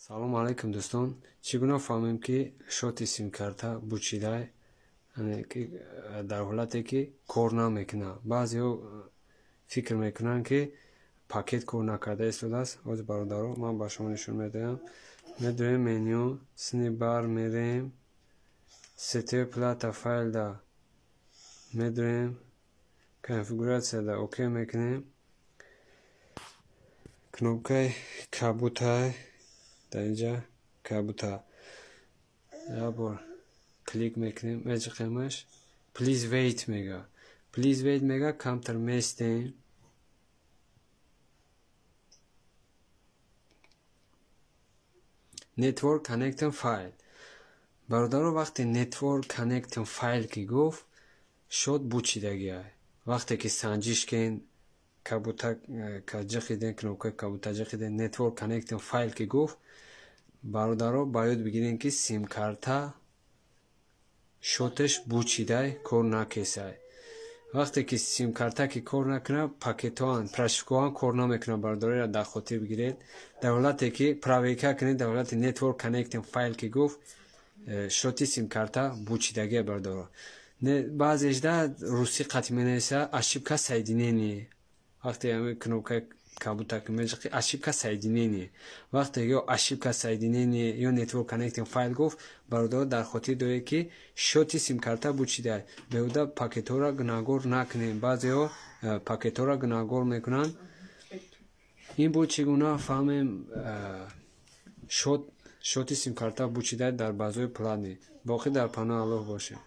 салом алейкум дӯстон. Чӣ гуна фаҳмем ки шоти сим-карта бучида дар ҳолате ки кор намекунад? Баъзеҳо фикр мекунанд ки пакет кор накарда истодааст. Ози бародаро, ман ба шумо нишон медиҳам. Медоем меню, сини бар мерем, сетер плата файлда медоем, конфигурацияда окей мекунем. Кнопкаи кабутай дар инҷа кабута як бор клик мекунем, мечиқемаш. Please wait мега. Please wait мега, камтар местем. Network connecting file. Бародаро, вақте network connecting file ки гуфт, шод бучидагия. Вақте ки санҷиш кен кабута ҷиқиден, кнопка кабута ҷиқиден, network connecting file ки гуфт, бародаро ба ёд бигирен ки сим-карта шоташ бучидай, кор накесай. Вақте ки сим-карта ки кор накунад, пакетоан, прошивкоан кор намекунад. Бародароро дар хотир бигиред. Дар ҳолате ки правейка кунед, дар ҳолати network connecting file ки гуфт, шоти сим-карта бучидагия бародаро. Баъзеҷда русӣ қатъ менависа ошибка соединение. Вақте кнопка кабута меҷиқи ошибка соединение. Вақте ё ошибка соединение ё network connecting file гуфт, бародаро дар хотир доред ки шоти сим-карта бучида. Беҳуда пакетҳоро гуногор накунем. Баъзеҳо пакетҳоро гуногор мекунанд. Ин буд чӣ гуна фаҳмем шоти сим-карта бучида дар баъзои плани. Боқӣ дар паноҳи Аллоҳ бошед.